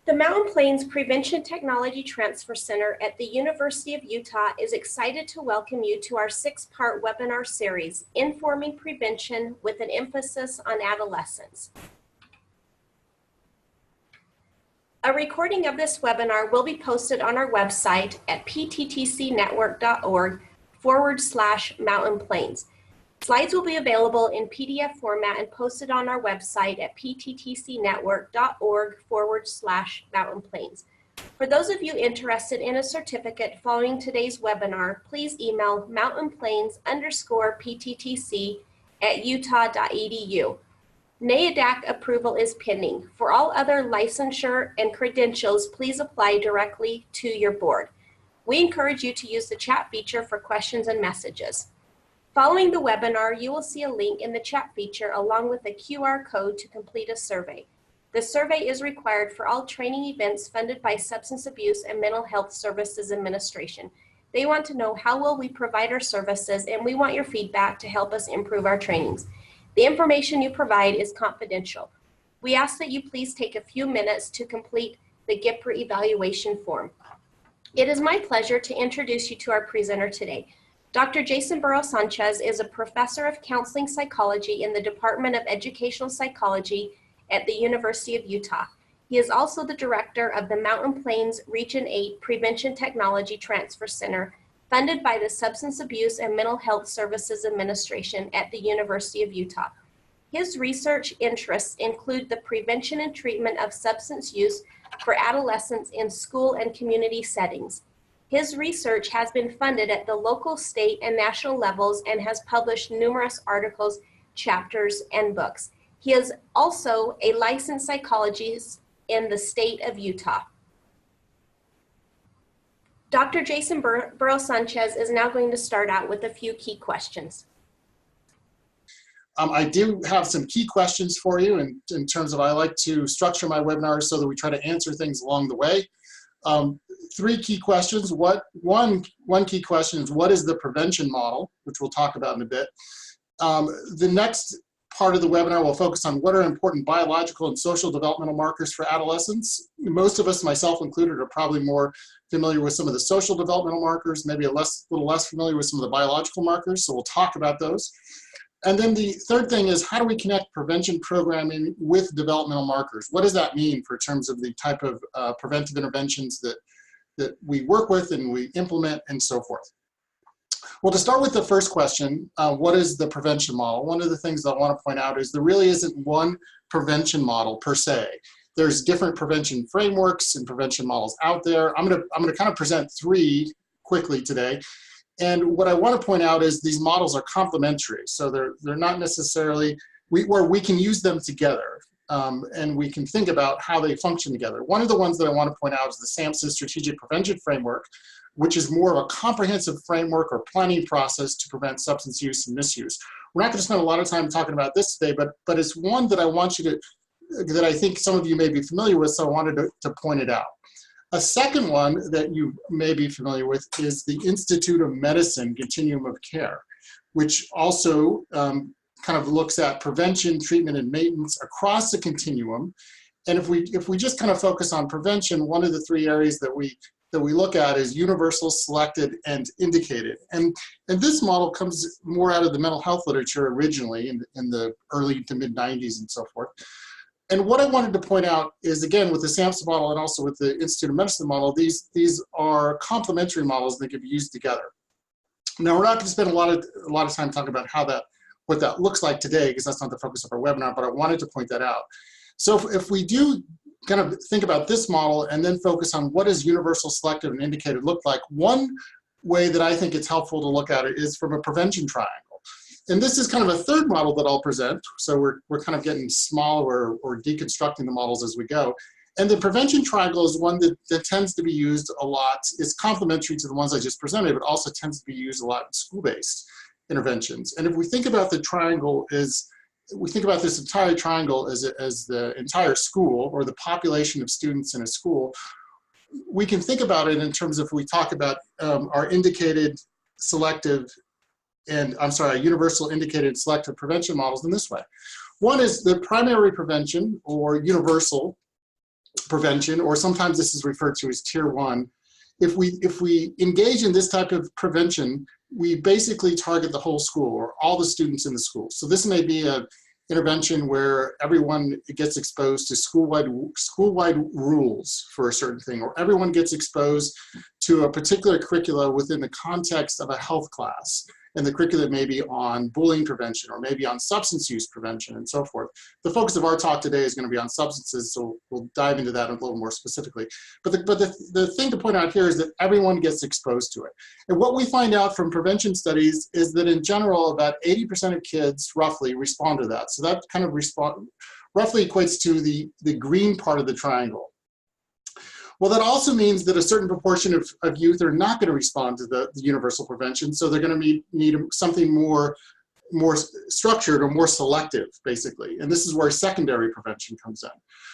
The Mountain Plains Prevention Technology Transfer Center at the University of Utah is excited to welcome you to our 6-part webinar series, Informing Prevention with an Emphasis on Adolescents. A recording of this webinar will be posted on our website at pttcnetwork.org/Mountain Plains. Slides will be available in PDF format and posted on our website at pttcnetwork.org/Mountain Plains. For those of you interested in a certificate following today's webinar, please email mountainplains_pttc@utah.edu. NAEDAC approval is pending. For all other licensure and credentials, please apply directly to your board. We encourage you to use the chat feature for questions and messages. Following the webinar, you will see a link in the chat feature along with a QR code to complete a survey. The survey is required for all training events funded by Substance Abuse and Mental Health Services Administration. They want to know how well we provide our services, and we want your feedback to help us improve our trainings. The information you provide is confidential. We ask that you please take a few minutes to complete the GIPR evaluation form. It is my pleasure to introduce you to our presenter today. Dr. Jason Burrows-Sanchez is a professor of counseling psychology in the Department of Educational Psychology at the University of Utah. He is also the director of the Mountain Plains Region 8 Prevention Technology Transfer Center, funded by the Substance Abuse and Mental Health Services Administration at the University of Utah. His research interests include the prevention and treatment of substance use for adolescents in school and community settings. His research has been funded at the local, state, and national levels and has published numerous articles, chapters, and books. He is also a licensed psychologist in the state of Utah. Dr. Jason Burrows-Sanchez is now going to start out with a few key questions. I do have some key questions for you in terms of I like to structure my webinars so that we try to answer things along the way. 3 key questions. One key question is, what is the prevention model, which we'll talk about in a bit. The next part of the webinar will focus on what are important biological and social developmental markers for adolescents. Most of us, myself included, are probably more familiar with some of the social developmental markers, maybe a little less familiar with some of the biological markers, so we'll talk about those. And then the third thing is, how do we connect prevention programming with developmental markers? What does that mean for terms of the type of preventive interventions that we work with and we implement and so forth? Well, to start with the first question, what is the prevention model? One of the things that I want to point out is there really isn't one prevention model per se. There's different prevention frameworks and prevention models out there. I'm gonna kind of present 3 quickly today. And what I want to point out is these models are complementary. So they're not necessarily, where we can use them together and we can think about how they function together. One of the ones that I want to point out is the SAMHSA Strategic Prevention Framework, which is more of a comprehensive framework or planning process to prevent substance use and misuse. We're not going to spend a lot of time talking about this today, but it's one that I want you to, that I think some of you may be familiar with, so I wanted to point it out. A second one that you may be familiar with is the Institute of Medicine Continuum of Care, which also kind of looks at prevention, treatment, and maintenance across the continuum. And if we just kind of focus on prevention, one of the 3 areas that we look at is universal, selected, and indicated. And this model comes more out of the mental health literature originally in the early to mid-90s and so forth. And what I wanted to point out is, again, with the SAMHSA model and also with the Institute of Medicine model, these are complementary models that can be used together. Now, we're not going to spend a lot of time talking about what that looks like today, because that's not the focus of our webinar, but I wanted to point that out. So if we do kind of think about this model and then focus on what does universal, selective, and indicated look like, one way that I think it's helpful to look at it is from a prevention triangle. And this is kind of a third model that I'll present. So we're kind of getting smaller or deconstructing the models as we go. And the prevention triangle is one that tends to be used a lot. It's complementary to the ones I just presented, but also tends to be used a lot in school-based interventions. And if we think about the triangle we think about this entire triangle as the entire school or the population of students in a school, we can think about it in terms of, if we talk about our indicated, selective, and universal, indicated, selective prevention models in this way. One is the primary prevention, or universal, prevention, or sometimes this is referred to as tier 1. If we engage in this type of prevention, we basically target the whole school or all the students in the school. So this may be an intervention where everyone gets exposed to school-wide rules for a certain thing, or everyone gets exposed to a particular curricula within the context of a health class. And the curriculum may be on bullying prevention, or maybe on substance use prevention, and so forth. The focus of our talk today is going to be on substances, so we'll dive into that a little more specifically. But the thing to point out here is that everyone gets exposed to it. And what we find out from prevention studies is that in general, about 80% of kids roughly respond to that. So that kind of roughly equates to the green part of the triangle. Well, that also means that a certain proportion of youth are not going to respond to the universal prevention, so they're going to need something more structured or more selective, basically. And this is where secondary prevention comes in.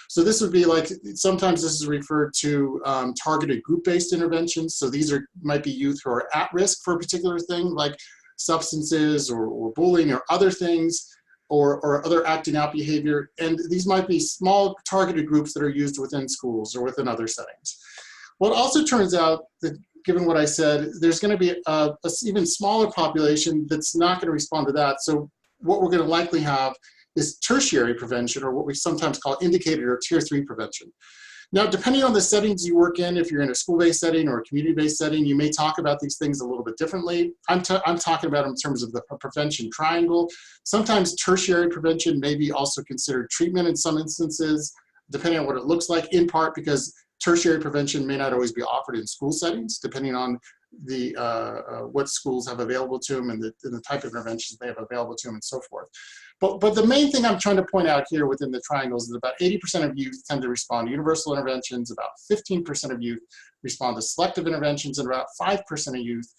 So this would be like, sometimes this is referred to targeted group-based interventions. So these might be youth who are at risk for a particular thing, like substances or bullying or other things, or other acting out behavior. And these might be small targeted groups that are used within schools or within other settings. Well, it also turns out that, given what I said, there's going to be a even smaller population that's not going to respond to that. So what we're going to likely have is tertiary prevention, or what we sometimes call indicated or tier 3 prevention. Now, depending on the settings you work in, if you're in a school-based setting or a community-based setting, you may talk about these things a little bit differently. I'm talking about them in terms of the prevention triangle. Sometimes tertiary prevention may be also considered treatment in some instances, depending on what it looks like, in part because tertiary prevention may not always be offered in school settings, depending on the what schools have available to them and the type of interventions they have available to them and so forth. But the main thing I'm trying to point out here within the triangles is that about 80% of youth tend to respond to universal interventions, about 15% of youth respond to selective interventions, and about 5% of youth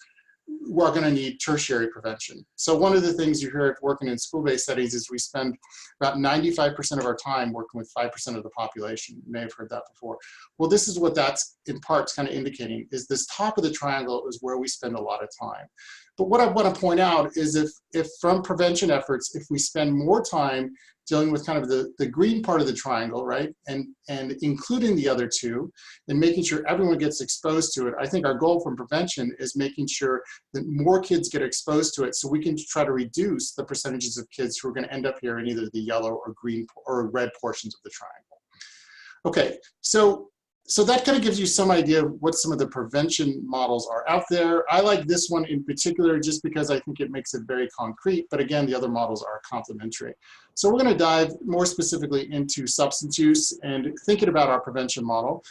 who are going to need tertiary prevention. So one of the things you hear working in school-based settings is we spend about 95% of our time working with 5% of the population. You may have heard that before. Well, this is what that's in part kind of indicating, is this top of the triangle is where we spend a lot of time. But what I want to point out is if from prevention efforts, if we spend more time dealing with kind of the green part of the triangle, right, and including the other two, and making sure everyone gets exposed to it, I think our goal from prevention is making sure that more kids get exposed to it, so we can try to reduce the percentages of kids who are going to end up here in either the yellow or green or red portions of the triangle. Okay, so that kind of gives you some idea of what some of the prevention models are out there. I like this one in particular just because I think it makes it very concrete, but again, the other models are complementary. So we're going to dive more specifically into substance use and thinking about our prevention model.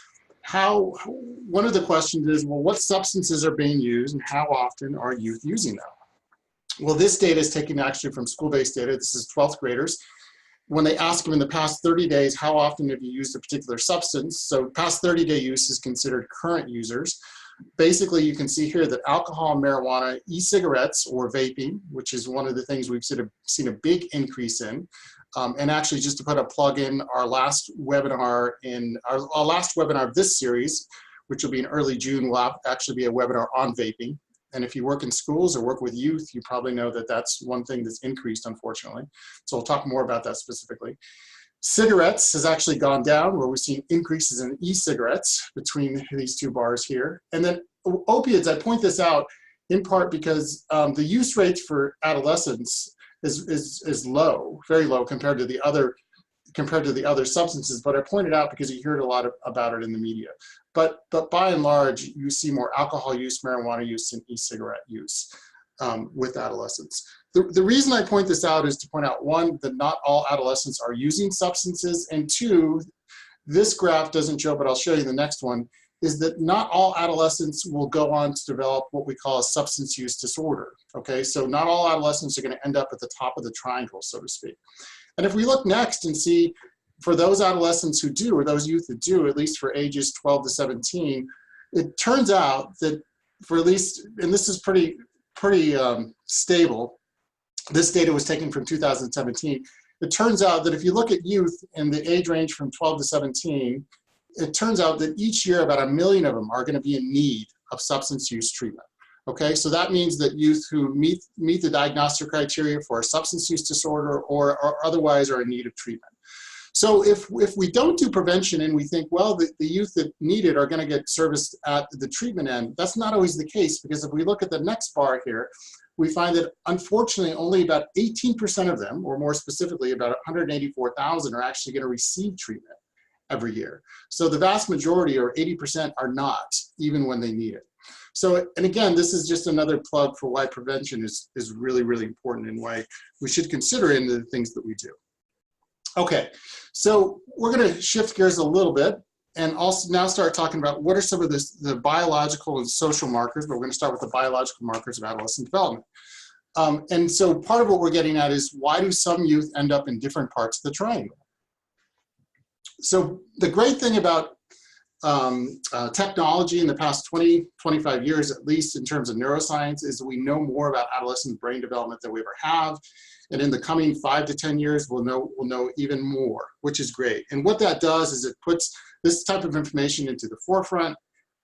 One of the questions is, well, what substances are being used and how often are youth using them? Well, this data is taken actually from school-based data. This is 12th graders. When they ask them in the past 30 days, how often have you used a particular substance? So past 30-day use is considered current users. Basically, you can see here that alcohol, marijuana, e-cigarettes, or vaping, which is one of the things we've seen a big increase in. And actually, just to put a plug in, our last webinar of this series, which will be in early June, will actually be a webinar on vaping. And if you work in schools or work with youth, you probably know that that's one thing that's increased, unfortunately. So we'll talk more about that specifically. Cigarettes has actually gone down, where we've seen increases in e-cigarettes between these two bars here. And then opiates, I point this out in part because the use rate for adolescents is low, very low compared to the other substances, but I pointed out because you heard a lot about it in the media. But by and large, you see more alcohol use, marijuana use, and e-cigarette use with adolescents. The reason I point this out is to point out, one, that not all adolescents are using substances, and two, this graph doesn't show, but I'll show you the next one, is that not all adolescents will go on to develop what we call a substance use disorder, okay? So not all adolescents are gonna end up at the top of the triangle, so to speak. And if we look next and see, for those adolescents who do, or those youth that do, at least for ages 12 to 17, it turns out that for at least, and this is pretty stable, this data was taken from 2017, it turns out that if you look at youth in the age range from 12 to 17, it turns out that each year about 1 million of them are going to be in need of substance use treatment. Okay, so that means that youth who meet the diagnostic criteria for a substance use disorder or otherwise are in need of treatment. So if we don't do prevention and we think, well, the youth that need it are going to get serviced at the treatment end, that's not always the case, because if we look at the next bar here, we find that unfortunately only about 18% of them, or more specifically about 184,000, are actually going to receive treatment every year. So the vast majority, or 80%, are not, even when they need it. So, and again, this is just another plug for why prevention is really, really important, and why we should consider it in the things that we do. Okay, so we're going to shift gears a little bit and also now start talking about what are some of the biological and social markers, but we're going to start with the biological markers of adolescent development. And so part of what we're getting at is, why do some youth end up in different parts of the triangle? So the great thing about technology in the past 20, 25 years, at least in terms of neuroscience, is we know more about adolescent brain development than we ever have. And in the coming 5 to 10 years, we'll know even more, which is great. And what that does is it puts this type of information into the forefront,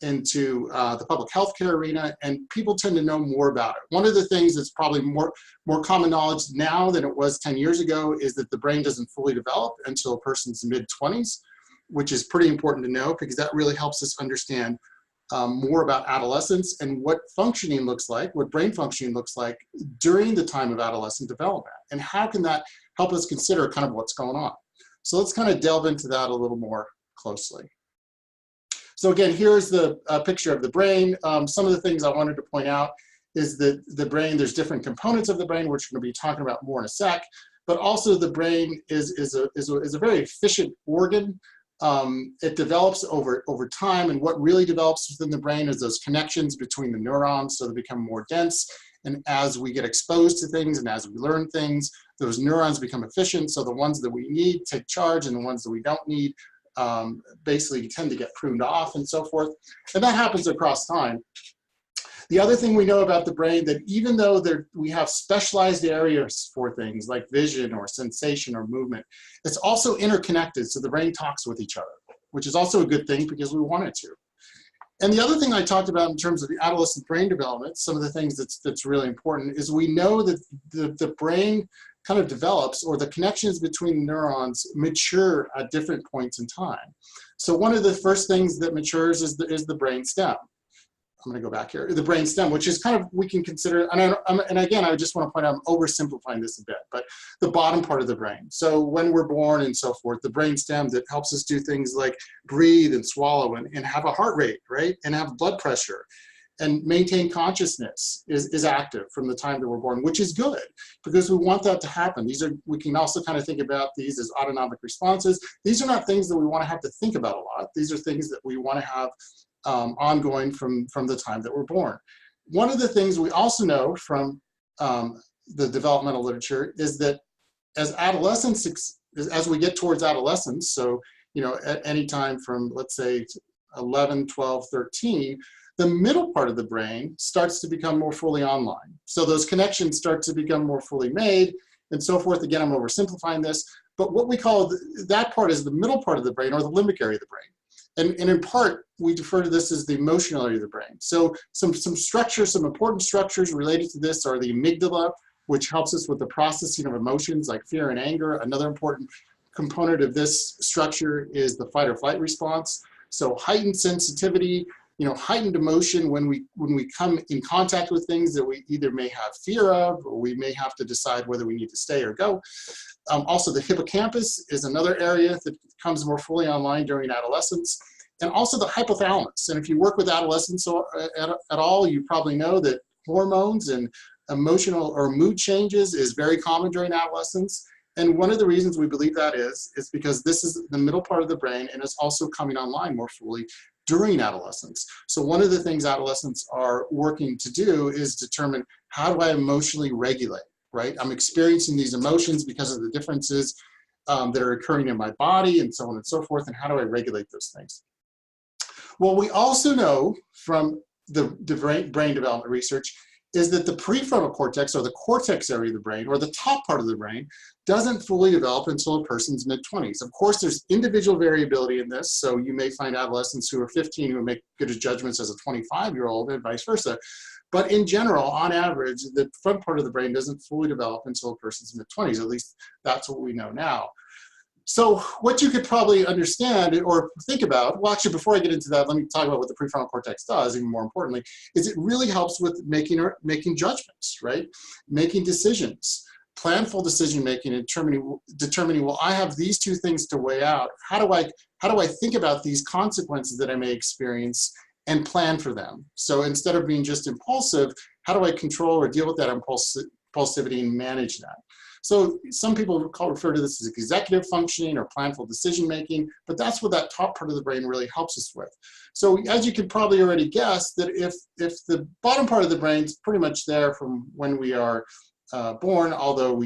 into the public healthcare arena, and people tend to know more about it. One of the things that's probably more common knowledge now than it was 10 years ago is that the brain doesn't fully develop until a person's mid-20s, which is pretty important to know, because that really helps us understand more about adolescence and what functioning looks like, what brain functioning looks like during the time of adolescent development, and how can that help us consider kind of what's going on. So let's kind of delve into that a little more closely. So again, here's the picture of the brain. Some of the things I wanted to point out is that the brain, there's different components of the brain, which we're going to be talking about more in a sec, but also the brain is a very efficient organ. It develops over time, and what really develops within the brain is those connections between the neurons, so they become more dense. And as we get exposed to things and as we learn things, those neurons become efficient, so the ones that we need take charge, and the ones that we don't need basically tend to get pruned off and so forth. And that happens across time. The other thing we know about the brain, that even though we have specialized areas for things like vision or sensation or movement, it's also interconnected, so the brain talks with each other, which is also a good thing because we want it to. And the other thing I talked about in terms of the adolescent brain development, some of the things that's really important, is we know that the brain kind of develops, or the connections between neurons mature at different points in time. So one of the first things that matures is the brain stem. I'm going to go back here, the brain stem, which is kind of, we can consider, and again, I just want to point out, I'm oversimplifying this a bit, but the bottom part of the brain. So when we're born and so forth, the brain stem that helps us do things like breathe and swallow and have a heart rate, right? And have blood pressure and maintain consciousness is active from the time that we're born, which is good because we want that to happen. We can also kind of think about these as autonomic responses. These are not things that we want to have to think about a lot. These are things that we want to have ongoing from the time that we're born. One of the things we also know from the developmental literature is that as adolescents, as we get towards adolescence, so at any time from, let's say, 11, 12, 13, the middle part of the brain starts to become more fully online. So those connections start to become more fully made and so forth. Again, I'm oversimplifying this, but what we call that part is the middle part of the brain, or the limbic area of the brain. And in part, we refer to this as the emotional area of the brain. So some structures, some important structures related to this are the amygdala, which helps us with the processing of emotions like fear and anger. Another important component of this structure is the fight or flight response. So heightened sensitivity, heightened emotion when we come in contact with things that we either may have fear of, or we may have to decide whether we need to stay or go. Also, the hippocampus is another area that comes more fully online during adolescence, and also the hypothalamus. And if you work with adolescents at all, you probably know that hormones and emotional or mood changes is very common during adolescence. And one of the reasons we believe that is because this is the middle part of the brain, and it's also coming online more fully during adolescence. So one of the things adolescents are working to do is determine, how do I emotionally regulate, right? I'm experiencing these emotions because of the differences that are occurring in my body and so on and so forth, and how do I regulate those things? Well, we also know from the brain development research is that the prefrontal cortex, or the cortex area of the brain, or the top part of the brain, doesn't fully develop until a person's mid-20s. Of course, there's individual variability in this, so you may find adolescents who are 15 who make good judgments as a 25-year-old and vice versa. But in general, on average, the front part of the brain doesn't fully develop until a person's mid-20s. At least that's what we know now. So what you could probably understand or think about, well, actually, before I get into that, let me talk about what the prefrontal cortex does, even more importantly, is it really helps with making judgments, right? Making decisions, planful decision-making, and determining, well, I have these two things to weigh out. How do I think about these consequences that I may experience and plan for them? So instead of being just impulsive, how do I control or deal with that impulsivity and manage that? So some people refer to this as executive functioning or planful decision-making, but that's what that top part of the brain really helps us with. So as you can probably already guess, that if the bottom part of the brain is pretty much there from when we are born, although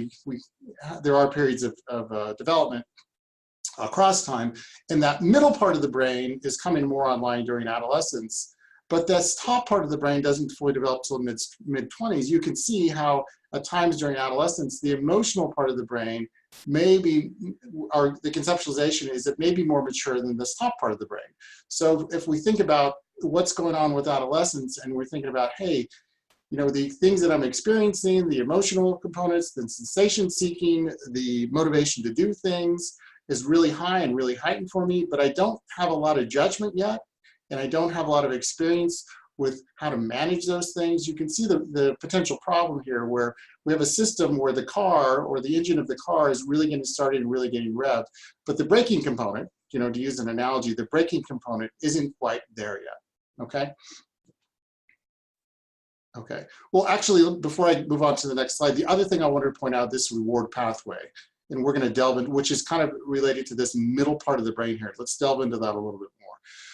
there are periods of development across time, and that middle part of the brain is coming more online during adolescence. But this top part of the brain doesn't fully develop till mid-20s. You can see how at times during adolescence, the emotional part of the brain or the conceptualization is it may be more mature than this top part of the brain. So if we think about what's going on with adolescence and we're thinking about, hey, the things that I'm experiencing, the emotional components, the sensation seeking, the motivation to do things is really high and really heightened for me, but I don't have a lot of judgment yet. And I don't have a lot of experience with how to manage those things. You can see the potential problem here where we have a system where the car or the engine of the car is really getting started and really getting revved. But the braking component, to use an analogy, the braking component isn't quite there yet, okay? Okay, well, actually, before I move on to the next slide, the other thing I wanted to point out, this reward pathway, and we're gonna delve into, which is kind of related to this middle part of the brain here. Let's delve into that a little bit more.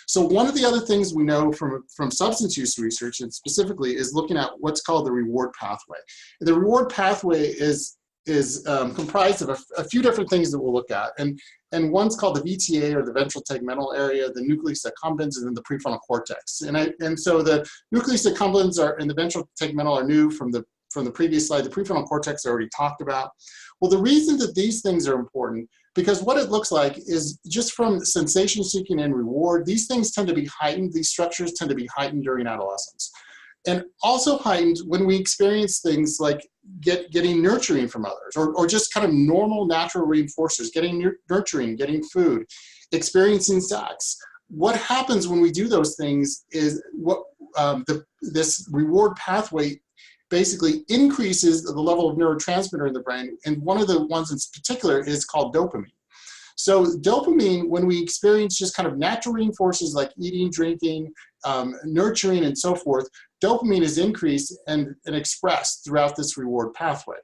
So one of the other things we know from substance use research, and specifically, is looking at what's called the reward pathway. And the reward pathway is comprised of a few different things that we'll look at. And one's called the VTA, or the ventral tegmental area, the nucleus accumbens, and then the prefrontal cortex. And so the nucleus accumbens and the ventral tegmental are new from the previous slide. The prefrontal cortex I already talked about. Well, the reason that these things are important, because what it looks like is just from sensation seeking and reward, these things tend to be heightened, these structures tend to be heightened during adolescence. And also heightened when we experience things like getting nurturing from others, or just kind of normal natural reinforcers, getting nurturing, getting food, experiencing sex. What happens when we do those things is this reward pathway basically increases the level of neurotransmitter in the brain, and one of the ones in particular is called dopamine. So dopamine, when we experience just kind of natural reinforcers like eating, drinking, nurturing, and so forth, dopamine is increased and expressed throughout this reward pathway.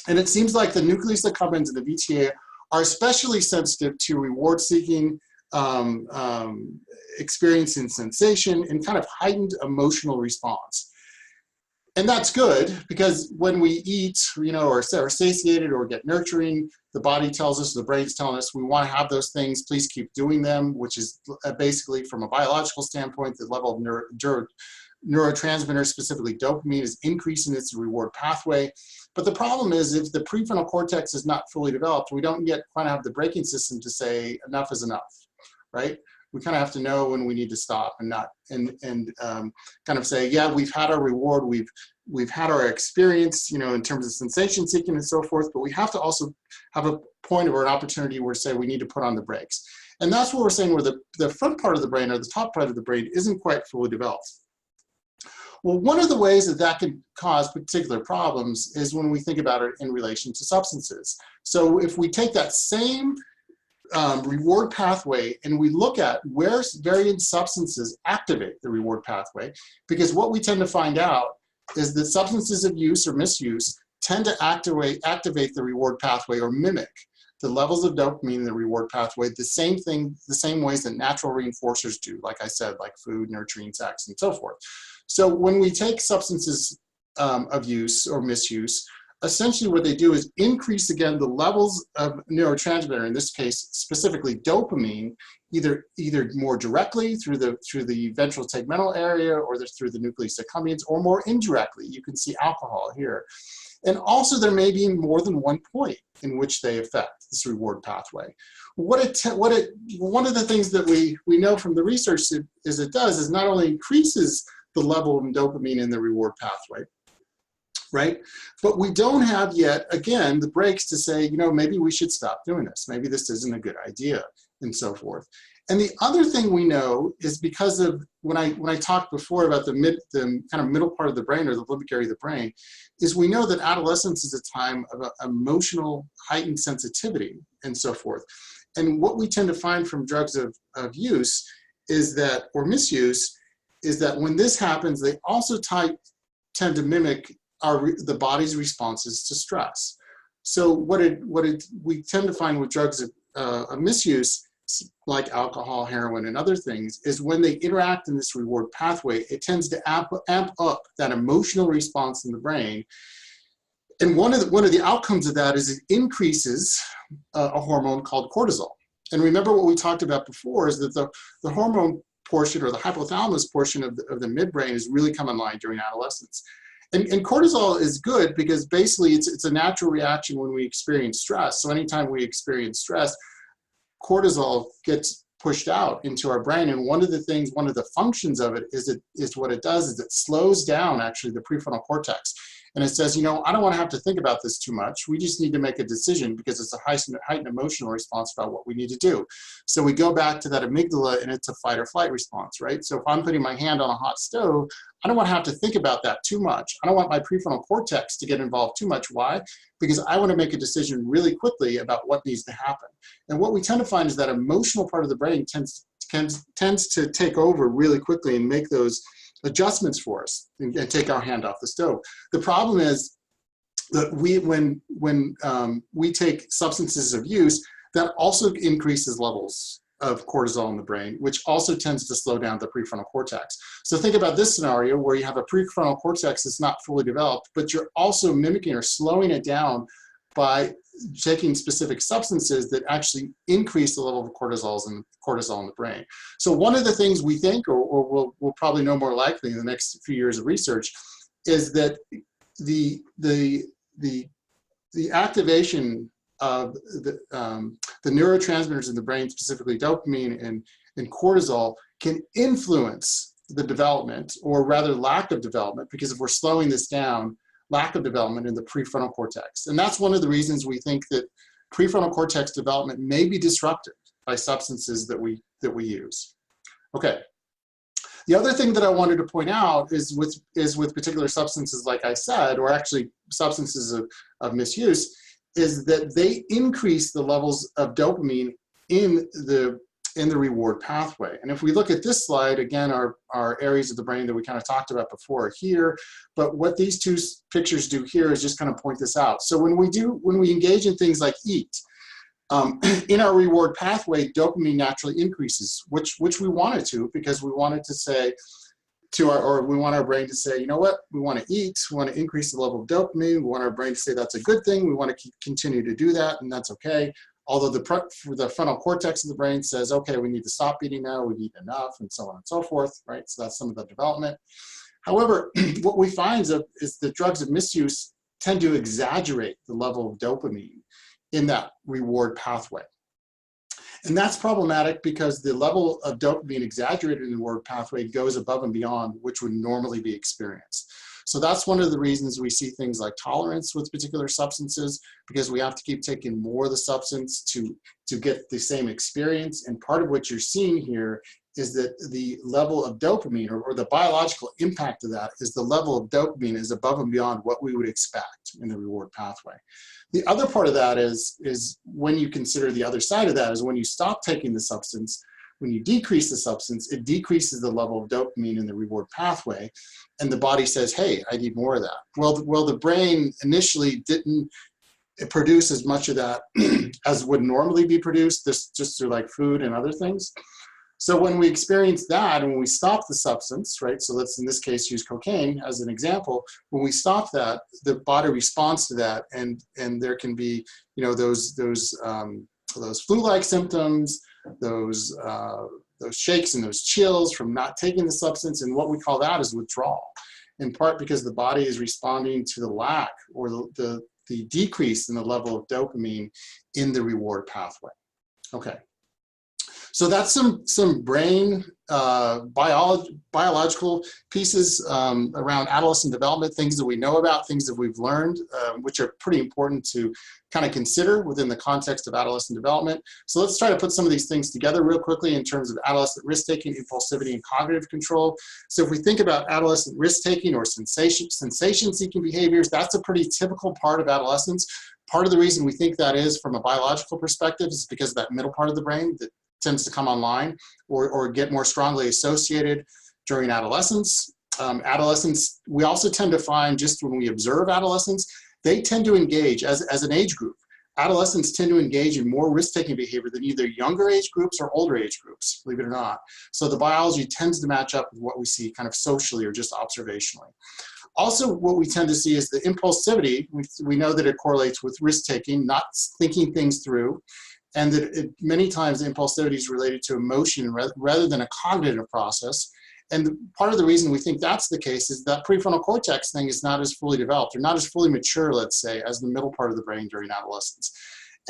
And it seems like the nucleus accumbens and the VTA are especially sensitive to reward seeking, experiencing sensation, and kind of heightened emotional response. And that's good, because when we eat, or are satiated or get nurturing, the body tells us, the brain's telling us, we want to have those things, please keep doing them, which is basically, from a biological standpoint, the level of neurotransmitters, specifically dopamine, is increasing its reward pathway. But the problem is, if the prefrontal cortex is not fully developed, we don't yet kind of have the braking system to say enough is enough, right? We kind of have to know when we need to stop and kind of say, yeah, we've had our reward, we've had our experience, in terms of sensation seeking and so forth, but we have to also have a point or an opportunity where say we need to put on the brakes. And that's what we're saying, where the front part of the brain, or the top part of the brain, isn't quite fully developed. Well, one of the ways that can cause particular problems is when we think about it in relation to substances. So if we take that same reward pathway and we look at where various substances activate the reward pathway, because what we tend to find out is that substances of use or misuse tend to activate the reward pathway, or mimic the levels of dopamine in the reward pathway, the same ways that natural reinforcers do, like I said, like food, nurturing, sex, and so forth. So when we take substances of use or misuse, essentially what they do is increase, again, the levels of neurotransmitter, in this case specifically dopamine, either more directly through the ventral tegmental area, or through the nucleus accumbens, or more indirectly. You can see alcohol here. And also there may be more than one point in which they affect this reward pathway. One of the things that we know from the research is not only increases the level of dopamine in the reward pathway, right? But we don't have yet, again, the brakes to say, you know, maybe we should stop doing this. Maybe this isn't a good idea, and so forth. And the other thing we know is because of, when I talked before about the kind of middle part of the brain, or the limbic area of the brain, is we know that adolescence is a time of emotional heightened sensitivity and so forth. And what we tend to find from drugs of use is that, or misuse, is that when this happens, they also tend to mimic the body's responses to stress. So we tend to find with drugs of misuse, like alcohol, heroin, and other things, is when they interact in this reward pathway, it tends to amp up that emotional response in the brain. And one of the outcomes of that is it increases a hormone called cortisol. And remember what we talked about before is that the hormone portion, or the hypothalamus portion of the midbrain, is really come online during adolescence. And cortisol is good because basically it's a natural reaction when we experience stress. So anytime we experience stress, cortisol gets pushed out into our brain. And one of the functions of it is what it does is it slows down actually the prefrontal cortex. And it says, you know, I don't want to have to think about this too much. We just need to make a decision because it's a heightened emotional response about what we need to do. So we go back to that amygdala, and it's a fight or flight response, right? So if I'm putting my hand on a hot stove, I don't want to have to think about that too much. I don't want my prefrontal cortex to get involved too much. Why? Because I want to make a decision really quickly about what needs to happen. And what we tend to find is that emotional part of the brain tends to take over really quickly and make those adjustments for us and take our hand off the stove. The problem is that when we take substances of use, that also increases levels of cortisol in the brain, which also tends to slow down the prefrontal cortex. So think about this scenario where you have a prefrontal cortex that's not fully developed, but you're also mimicking or slowing it down by taking specific substances that actually increase the level of cortisol in the brain. So one of the things we think, or we'll probably know more likely in the next few years of research, is that the activation of the neurotransmitters in the brain, specifically dopamine and cortisol, can influence the development, or rather lack of development, because if we're slowing this down, lack of development in the prefrontal cortex. And that's one of the reasons we think that prefrontal cortex development may be disrupted by substances that we use. Okay. The other thing that I wanted to point out is with particular substances, like I said, or actually substances of misuse, is that they increase the levels of dopamine in the reward pathway. And if we look at this slide, again, our areas of the brain that we kind of talked about before are here, but what these two pictures do here is just kind of point this out. So when we engage in things like eat, in our reward pathway, dopamine naturally increases, which we want it to, because we want it to say we want our brain to say, you know what, we want to eat, we want to increase the level of dopamine, we want our brain to say that's a good thing, we want to continue to do that, and that's okay. Although the frontal cortex of the brain says, okay, we need to stop eating now, we've eaten enough, and so on and so forth, right? So that's some of the development. However, what we find is that drugs of misuse tend to exaggerate the level of dopamine in that reward pathway. And that's problematic because the level of dopamine exaggerated in the reward pathway goes above and beyond which would normally be experienced. So that's one of the reasons we see things like tolerance with particular substances, because we have to keep taking more of the substance to get the same experience. And part of what you're seeing here is that the level of dopamine, or the biological impact of that, is the level of dopamine is above and beyond what we would expect in the reward pathway. The other part of that is when you consider the other side of that, is when you stop taking the substance, when you decrease the substance, it decreases the level of dopamine in the reward pathway, and the body says, hey, I need more of that. Well, the brain initially didn't produce as much of that as would normally be produced, just through like food and other things. So when we experience that, and when we stop the substance, right, so let's in this case use cocaine as an example, when we stop that, the body responds to that, and there can be, you know, those flu-like symptoms, those shakes and those chills from not taking the substance, and what we call that is withdrawal, in part because the body is responding to the lack or the decrease in the level of dopamine in the reward pathway. Okay. So that's some brain biological pieces around adolescent development, things that we know about, things that we've learned, which are pretty important to kind of consider within the context of adolescent development. So let's try to put some of these things together real quickly in terms of adolescent risk-taking, impulsivity, and cognitive control. So if we think about adolescent risk-taking or sensation-seeking behaviors, that's a pretty typical part of adolescence. Part of the reason we think that is from a biological perspective is because of that middle part of the brain that tends to come online or get more strongly associated during adolescence. Adolescents, we also tend to find, just when we observe adolescents, they tend to engage, as an age group, adolescents tend to engage in more risk-taking behavior than either younger age groups or older age groups, believe it or not. So the biology tends to match up with what we see kind of socially or just observationally. Also, what we tend to see is the impulsivity. We know that it correlates with risk-taking, not thinking things through, and that many times impulsivity is related to emotion rather than a cognitive process. And part of the reason we think that's the case is that prefrontal cortex thing is not as fully developed or not as fully mature, let's say, as the middle part of the brain during adolescence.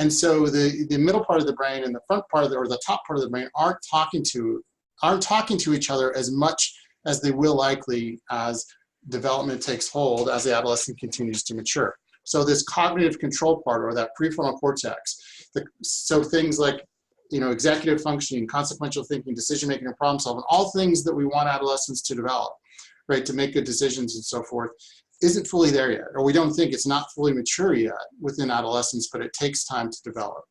And so the middle part of the brain and the front part of the, or the top part of the brain aren't talking to each other as much as they will likely as development takes hold as the adolescent continues to mature. So this cognitive control part, or that prefrontal cortex, so things like, you know, executive functioning, consequential thinking, decision-making, and problem solving, all things that we want adolescents to develop, right, to make good decisions and so forth, isn't fully there yet, or we don't think it's not fully mature yet within adolescence, but it takes time to develop.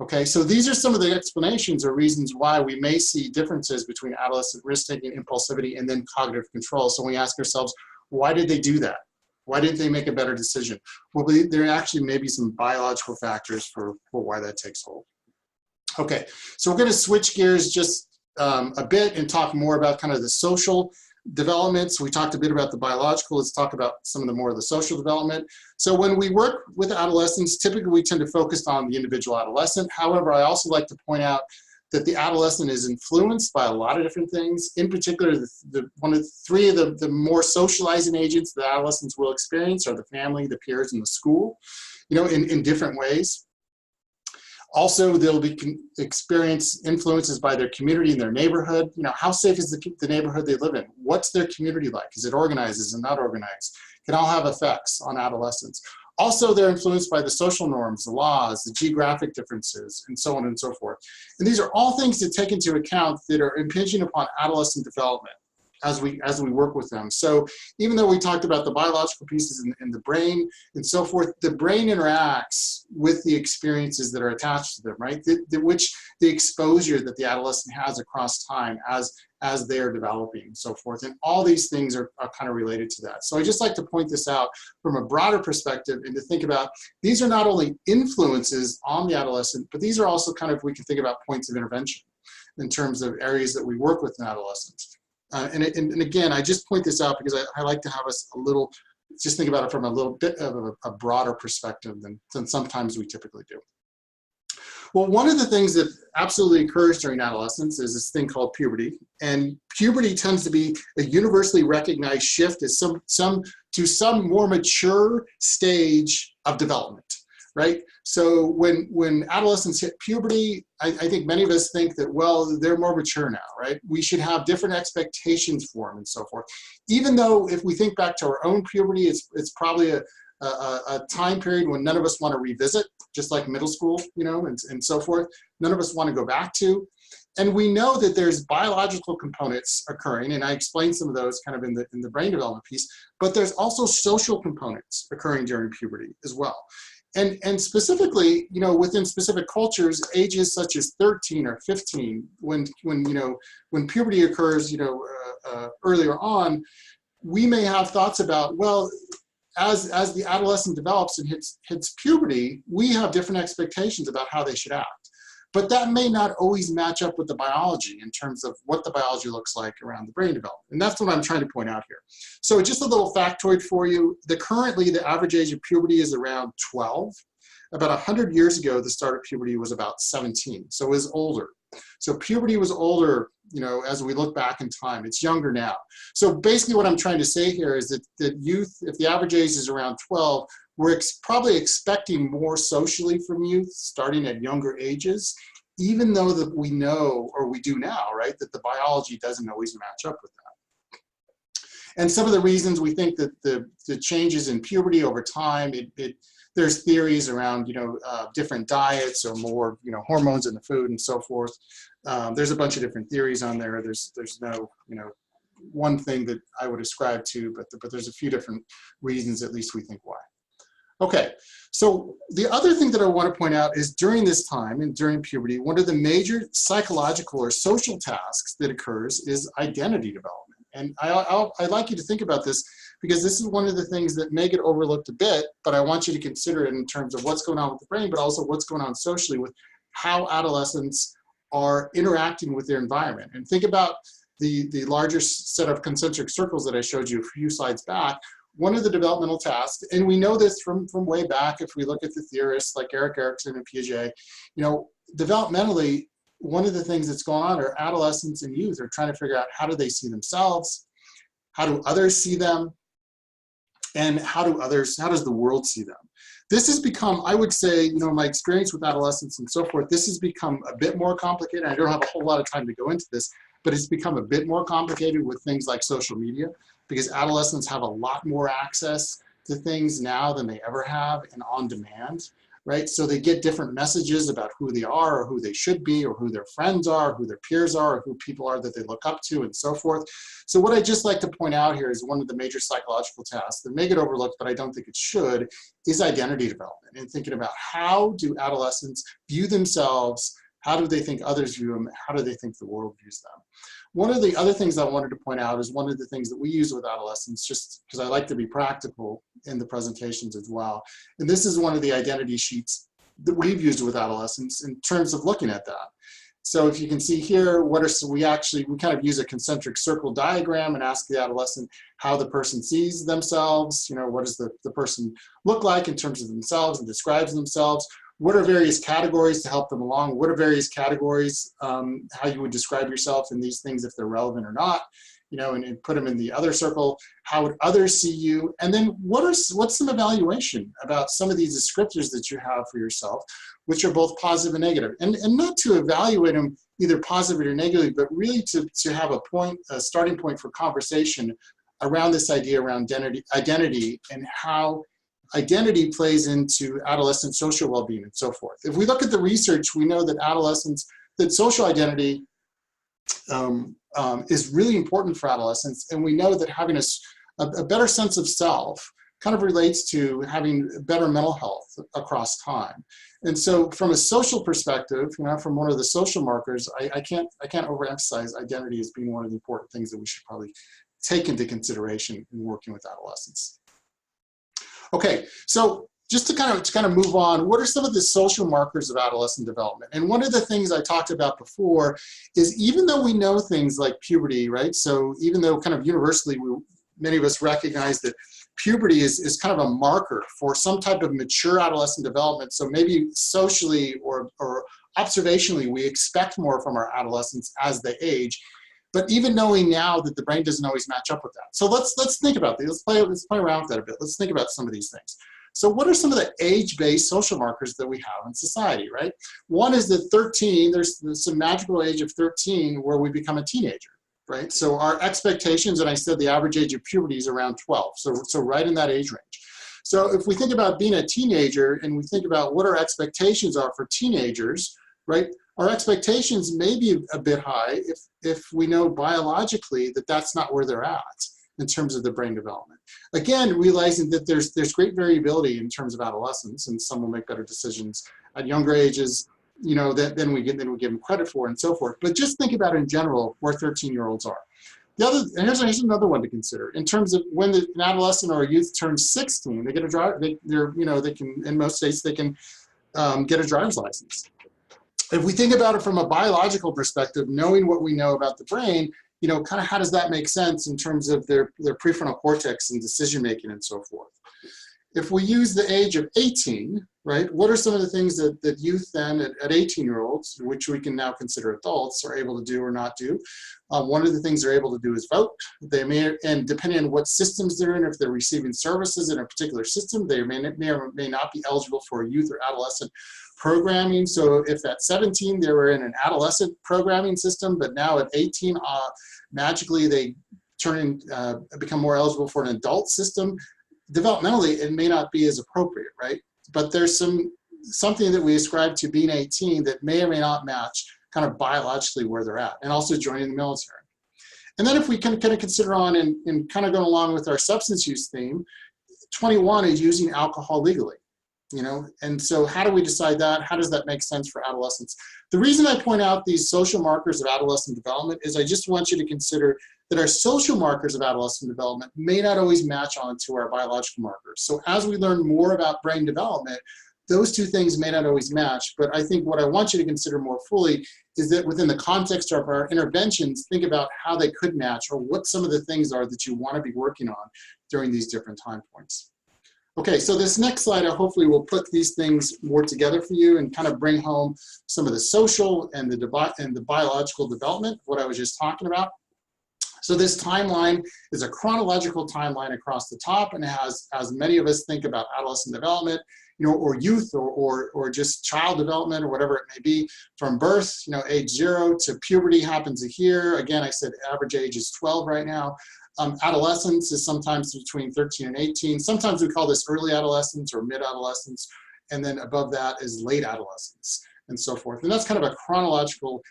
Okay, so these are some of the explanations or reasons why we may see differences between adolescent risk-taking, impulsivity, and then cognitive control. So we ask ourselves, why did they do that? Why didn't they make a better decision? Well, there actually may be some biological factors for why that takes hold. Okay, so we're going to switch gears just a bit and talk more about kind of the social developments. We talked a bit about the biological. Let's talk about some of the more of the social development. So when we work with adolescents, typically we tend to focus on the individual adolescent. However, I also like to point out that the adolescent is influenced by a lot of different things. In particular, three of the more socializing agents that adolescents will experience are the family, the peers, and the school, you know, in different ways. Also, they'll experience influences by their community and their neighborhood. You know, how safe is the neighborhood they live in? What's their community like? Is it organized? Is it not organized? Can all have effects on adolescents. Also, they're influenced by the social norms, the laws, the geographic differences, and so on and so forth. And these are all things to take into account that are impinging upon adolescent development as we work with them. So even though we talked about the biological pieces in the brain and so forth, the brain interacts with the experiences that are attached to them, right? The exposure that the adolescent has across time as they are developing and so forth. And all these things are kind of related to that. So I just like to point this out from a broader perspective and to think about, these are not only influences on the adolescent, but these are also kind of, we can think about points of intervention in terms of areas that we work with in adolescents. And again, I just point this out because I like to have us just think about it from a little bit of a broader perspective than sometimes we typically do. Well, one of the things that absolutely occurs during adolescence is this thing called puberty. And puberty tends to be a universally recognized shift as some more mature stage of development, right? So when adolescents hit puberty, I think many of us think that, well, they're more mature now, right? We should have different expectations for them and so forth. Even though if we think back to our own puberty, it's probably a time period when none of us want to revisit, just like middle school, you know, and so forth. None of us want to go back to. And we know that there's biological components occurring, and I explained some of those kind of in the brain development piece, but there's also social components occurring during puberty as well. And specifically, you know, within specific cultures, ages such as 13 or 15, when puberty occurs, you know, earlier on, we may have thoughts about, well, as the adolescent develops and hits puberty, we have different expectations about how they should act. But that may not always match up with the biology in terms of what the biology looks like around the brain development. And that's what I'm trying to point out here. So just a little factoid for you. Currently, the average age of puberty is around 12. About 100 years ago, the start of puberty was about 17. So it was older. So puberty was older, you know, as we look back in time. It's younger now. So basically what I'm trying to say here is that youth, if the average age is around 12, we're probably expecting more socially from youth starting at younger ages. even though that we know, or we do now, right, that the biology doesn't always match up with that. And some of the reasons we think that the changes in puberty over time, there's theories around, different diets or more, hormones in the food and so forth. There's a bunch of different theories on there. There's no, one thing that I would ascribe to, but there's a few different reasons, at least we think why. Okay, so the other thing that I want to point out is during this time and during puberty, one of the major psychological or social tasks that occurs is identity development. And I'd like you to think about this, because this is one of the things that may get overlooked a bit, but I want you to consider it in terms of what's going on with the brain, but also what's going on socially with how adolescents are interacting with their environment. And think about the larger set of concentric circles that I showed you a few slides back. One of the developmental tasks, and we know this from way back if we look at the theorists like Erik Erikson and Piaget, developmentally, one of the things that's going on are adolescents and youth are trying to figure out how do they see themselves, how do others see them, and how does the world see them? This has become, I would say, my experience with adolescents and so forth, this has become a bit more complicated. I don't have a whole lot of time to go into this, but it's become a bit more complicated with things like social media, because adolescents have a lot more access to things now than they ever have, and on demand, right? So they get different messages about who they are or who they should be or who their friends are, who their peers are, or who people are that they look up to and so forth. So what I'd just like to point out here is one of the major psychological tasks that may get overlooked, but I don't think it should, is identity development, and thinking about how do adolescents view themselves, how do they think others view them, how do they think the world views them. One of the other things I wanted to point out is one of the things that we use with adolescents, just because I like to be practical in the presentations as well. And this is one of the identity sheets that we've used with adolescents in terms of looking at that. So if you can see here, we kind of use a concentric circle diagram and ask the adolescent how the person sees themselves, what does the person look like in terms of themselves and describes themselves. What are various categories to help them along? What are various categories, how you would describe yourself in these things if they're relevant or not, and put them in the other circle. How would others see you? And then what's some evaluation about some of these descriptors that you have for yourself, which are both positive and negative? And not to evaluate them either positive or negative, but really to have a starting point for conversation around this idea around identity and how identity plays into adolescent social well-being and so forth. If we look at the research, we know that social identity is really important for adolescents, and we know that having a better sense of self kind of relates to having better mental health across time. And so from a social perspective, from one of the social markers, I can't overemphasize identity as being one of the important things that we should probably take into consideration in working with adolescents. Okay, so just to kind of move on, what are some of the social markers of adolescent development? And one of the things I talked about before is even though we know things like puberty, right? So even though kind of universally, many of us recognize that puberty is kind of a marker for some type of mature adolescent development. So maybe socially or observationally, we expect more from our adolescents as they age. But even knowing now that the brain doesn't always match up with that. So let's think about this. Let's play around with that a bit. Let's think about some of these things. So what are some of the age-based social markers that we have in society, right? One is that 13, there's some magical age of 13 where we become a teenager, right? So our expectations, and I said the average age of puberty is around 12, so right in that age range. So if we think about being a teenager and we think about what our expectations are for teenagers, right? Our expectations may be a bit high if we know biologically that that's not where they're at in terms of the brain development. Again, realizing that there's great variability in terms of adolescence, and some will make better decisions at younger ages, than we give them credit for and so forth. But just think about in general where 13-year-olds are. And here's another one to consider in terms of when an adolescent or a youth turns 16, they get a drive. They can, in most states they can get a driver's license. If we think about it from a biological perspective, knowing what we know about the brain, kind of how does that make sense in terms of their prefrontal cortex and decision making and so forth. If we use the age of 18, right, what are some of the things that youth then at 18-year-olds, which we can now consider adults, are able to do or not do? One of the things they're able to do is vote. They may, and depending on what systems they're in, if they're receiving services in a particular system, they may or may not be eligible for youth or adolescent programming. So if at 17 they were in an adolescent programming system, but now at 18, magically they become more eligible for an adult system, developmentally, it may not be as appropriate, right? But there's something that we ascribe to being 18 that may or may not match kind of biologically where they're at, and also joining the military. And then if we can kind of consider on and kind of going along with our substance use theme, 21 is using alcohol legally, you know? And so how do we decide that? How does that make sense for adolescents? The reason I point out these social markers of adolescent development is I just want you to consider that our social markers of adolescent development may not always match onto our biological markers. So as we learn more about brain development, those two things may not always match, but I think what I want you to consider more fully is that within the context of our interventions, think about how they could match or what some of the things are that you want to be working on during these different time points. Okay, so this next slide, I hopefully will put these things more together for you and kind of bring home some of the social and the biological development, what I was just talking about. So this timeline is a chronological timeline across the top, and it has, as many of us think about adolescent development, you know, or youth or just child development or whatever it may be, from birth, you know, age 0 to puberty happens here. Again, I said average age is 12 right now. Adolescence is sometimes between 13 and 18. Sometimes we call this early adolescence or mid-adolescence, and then above that is late adolescence and so forth. And that's kind of a chronological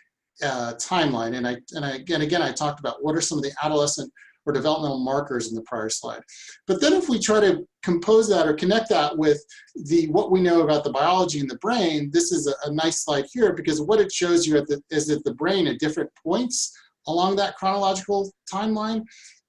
timeline. And again, I talked about what are some of the adolescent or developmental markers in the prior slide. But then if we try to compose that or connect that with what we know about the biology in the brain, this is a nice slide here, because what it shows you is that the brain at different points along that chronological timeline.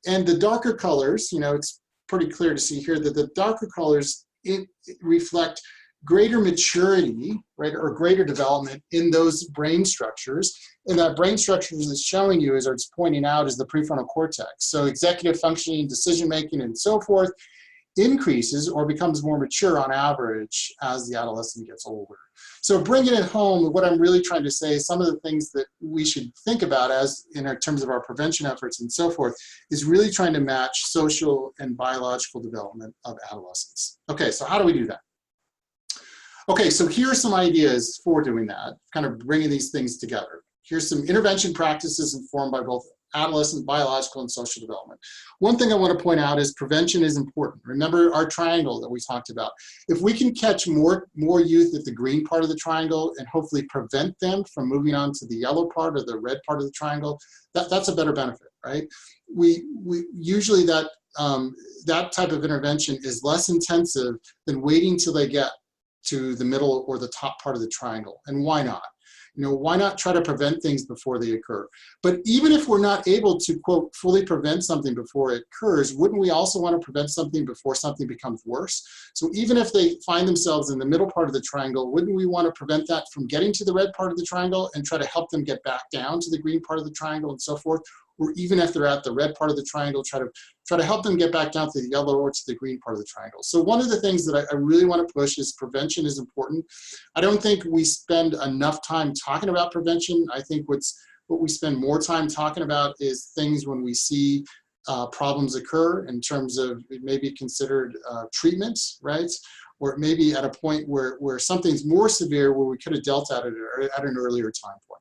And the darker colors, you know, it's pretty clear to see here that the darker colors it reflect greater maturity, right, or greater development in those brain structures. And that brain structure is showing you, as it's pointing out, is the prefrontal cortex. So executive functioning, decision-making, and so forth increases or becomes more mature on average as the adolescent gets older. So bringing it home, what I'm really trying to say is some of the things that we should think about as in terms of our prevention efforts and so forth is really trying to match social and biological development of adolescents. Okay, so how do we do that? Okay, so here are some ideas for doing that, kind of bringing these things together. Here's some intervention practices informed by both adolescent, biological, and social development. One thing I want to point out is prevention is important. Remember our triangle that we talked about. If we can catch more youth at the green part of the triangle and hopefully prevent them from moving on to the yellow part or the red part of the triangle, that's a better benefit, right? We usually that type of intervention is less intensive than waiting till they get to the middle or the top part of the triangle. And why not? You know, why not try to prevent things before they occur? But even if we're not able to, quote, fully prevent something before it occurs, wouldn't we also want to prevent something before something becomes worse? So even if they find themselves in the middle part of the triangle, wouldn't we want to prevent that from getting to the red part of the triangle and try to help them get back down to the green part of the triangle and so forth? Or even if they're at the red part of the triangle, try to help them get back down to the yellow or to the green part of the triangle. So one of the things that I really want to push is prevention is important. I don't think we spend enough time talking about prevention. I think what we spend more time talking about is things when we see problems occur in terms of it may be considered treatment, right? Or it may be at a point where something's more severe where we could have dealt at it at an earlier time point.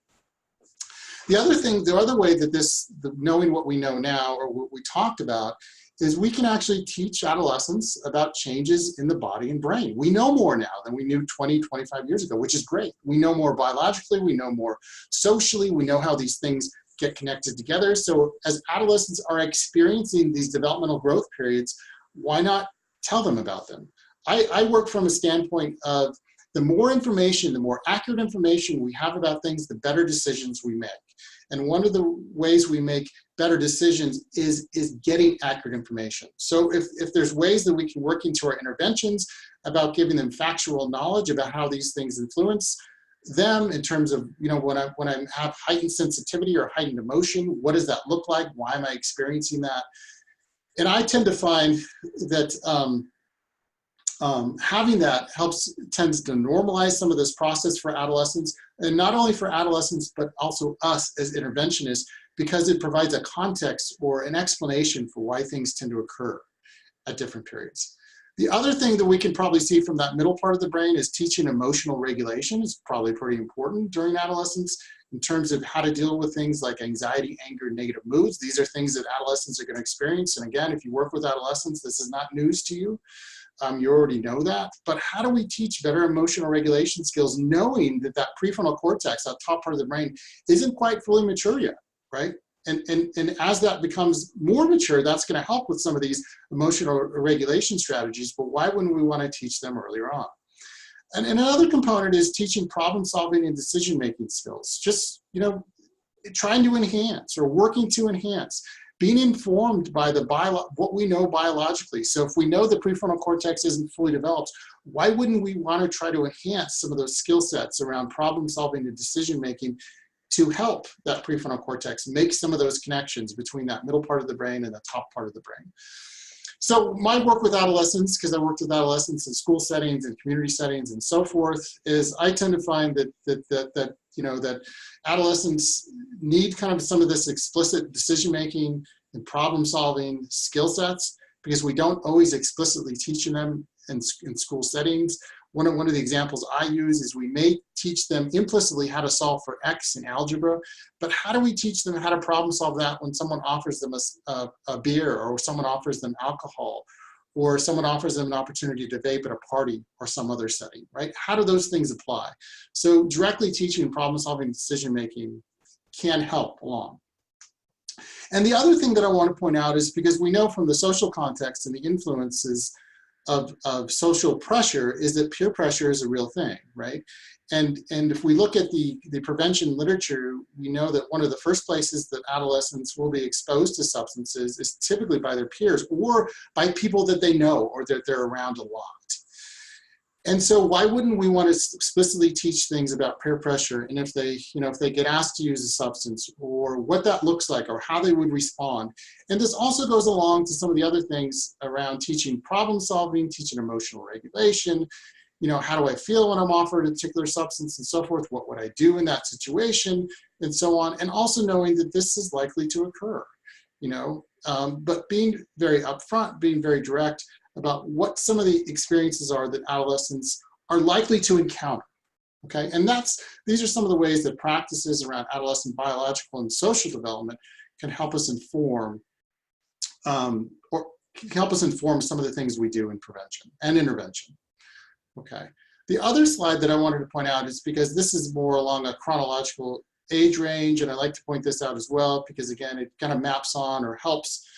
The other way that knowing what we know now or what we talked about is we can actually teach adolescents about changes in the body and brain. We know more now than we knew 20, 25 years ago, which is great. We know more biologically, we know more socially, we know how these things get connected together. So as adolescents are experiencing these developmental growth periods, why not tell them about them? I work from a standpoint of the more information, the more accurate information we have about things, the better decisions we make. And one of the ways we make better decisions is getting accurate information. So if there's ways that we can work into our interventions about giving them factual knowledge about how these things influence them in terms of, you know, when I have heightened sensitivity or heightened emotion, what does that look like? Why am I experiencing that? And I tend to find that having that tends to normalize some of this process for adolescents, and not only for adolescents, but also us as interventionists, because it provides a context or an explanation for why things tend to occur at different periods. The other thing that we can probably see from that middle part of the brain is teaching emotional regulation is probably pretty important during adolescence in terms of how to deal with things like anxiety, anger, negative moods. These are things that adolescents are going to experience. And again, if you work with adolescents, this is not news to you. You already know that. But how do we teach better emotional regulation skills knowing that that prefrontal cortex, that top part of the brain, isn't quite fully mature yet, right? And as that becomes more mature, that's going to help with some of these emotional regulation strategies, but why wouldn't we want to teach them earlier on? And another component is teaching problem solving and decision-making skills. Just, trying to enhance or working to enhance, being informed by what we know biologically. So if we know the prefrontal cortex isn't fully developed, why wouldn't we want to try to enhance some of those skill sets around problem solving and decision-making to help that prefrontal cortex make some of those connections between that middle part of the brain and the top part of the brain. So my work with adolescents, because I worked with adolescents in school settings and community settings and so forth, is I tend to find that adolescents need kind of some of this explicit decision-making and problem-solving skill sets, because we don't always explicitly teach them in school settings. One of the examples I use is we may teach them implicitly how to solve for X in algebra, but how do we teach them how to problem solve that when someone offers them a beer, or someone offers them alcohol, or someone offers them an opportunity to vape at a party or some other setting, right? How do those things apply? So directly teaching problem solving and decision making can help along. And the other thing that I want to point out is, because we know from the social context and the influences of social pressure, is that peer pressure is a real thing, right? And if we look at the prevention literature, we know that one of the first places that adolescents will be exposed to substances is typically by their peers or by people that they know or that they're around a lot. And so why wouldn't we want to explicitly teach things about peer pressure, and if they get asked to use a substance, or what that looks like, or how they would respond. And this also goes along to some of the other things around teaching problem solving, teaching emotional regulation. How do I feel when I'm offered a particular substance and so forth? What would I do in that situation, and so on. And also knowing that this is likely to occur, but being very upfront, being very direct about what some of the experiences are that adolescents are likely to encounter, okay? And these are some of the ways that practices around adolescent biological and social development can help us inform, some of the things we do in prevention and intervention, okay? The other slide that I wanted to point out is, because this is more along a chronological age range, and I like to point this out as well, because again, it kind of maps on or helps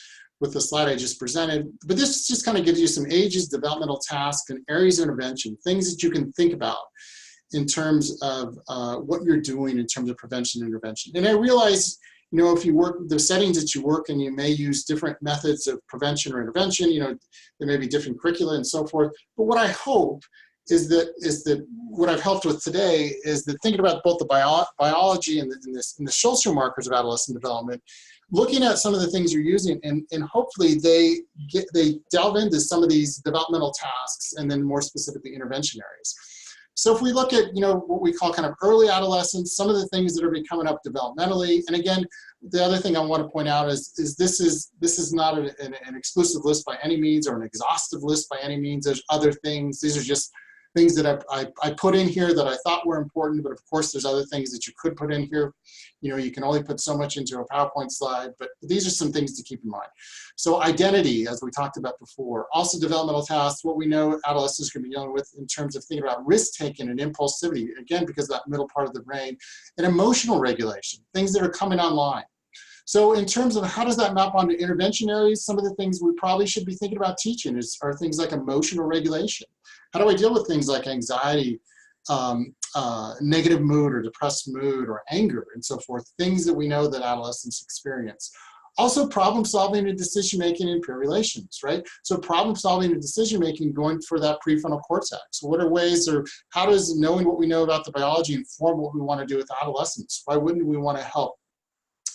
with the slide I just presented. But this just kind of gives you some ages, developmental tasks, and areas of intervention, things that you can think about in terms of what you're doing in terms of prevention and intervention. And I realize, if you work, the settings that you work in, you may use different methods of prevention or intervention, there may be different curricula and so forth. But what I hope is that what I've helped with today is that thinking about both the biology and the social markers of adolescent development, looking at some of the things you're using, and hopefully they delve into some of these developmental tasks, and then more specifically intervention areas. So if we look at what we call kind of early adolescence, some of the things that are coming up developmentally, and again, the other thing I want to point out is this is not an exclusive list by any means, or an exhaustive list by any means. There's other things. These are just things that I put in here that I thought were important, but of course there's other things that you could put in here. You can only put so much into a PowerPoint slide, but these are some things to keep in mind. So identity, as we talked about before, also developmental tasks, what we know adolescents can be dealing with in terms of thinking about risk-taking and impulsivity, again, because of that middle part of the brain, and emotional regulation, things that are coming online. So in terms of how does that map onto intervention areas, some of the things we probably should be thinking about teaching are things like emotional regulation. How do I deal with things like anxiety, negative mood or depressed mood or anger and so forth, things that we know that adolescents experience. Also problem solving and decision making in peer relations, right? So problem solving and decision making going for that prefrontal cortex. What are ways, or how does knowing what we know about the biology inform what we want to do with adolescents? Why wouldn't we want to help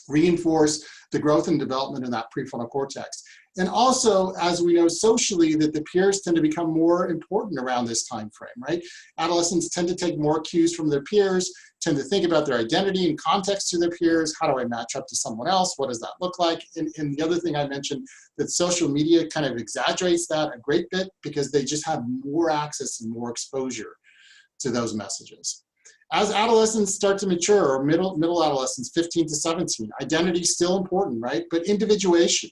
reinforce the growth and development in that prefrontal cortex. And also, as we know socially, that the peers tend to become more important around this time frame, right? Adolescents tend to take more cues from their peers, tend to think about their identity and context to their peers. How do I match up to someone else? What does that look like? And the other thing I mentioned, that social media kind of exaggerates that a great bit because they just have more access and more exposure to those messages. As adolescents start to mature, or middle adolescents, 15 to 17, identity is still important, right? But individuation,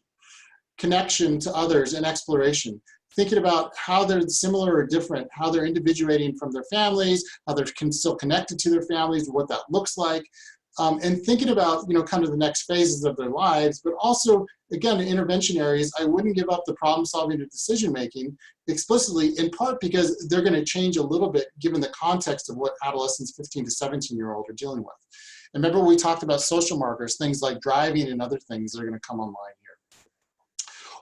connection to others, and exploration. Thinking about how they're similar or different, how they're individuating from their families, how they're still connected to their families, what that looks like. And thinking about, you know, kind of the next phases of their lives, but also, again, in intervention areas, I wouldn't give up the problem solving and decision making explicitly, in part because they're going to change a little bit given the context of what adolescents 15 to 17-year-old are dealing with. And remember, we talked about social markers, things like driving and other things that are going to come online here.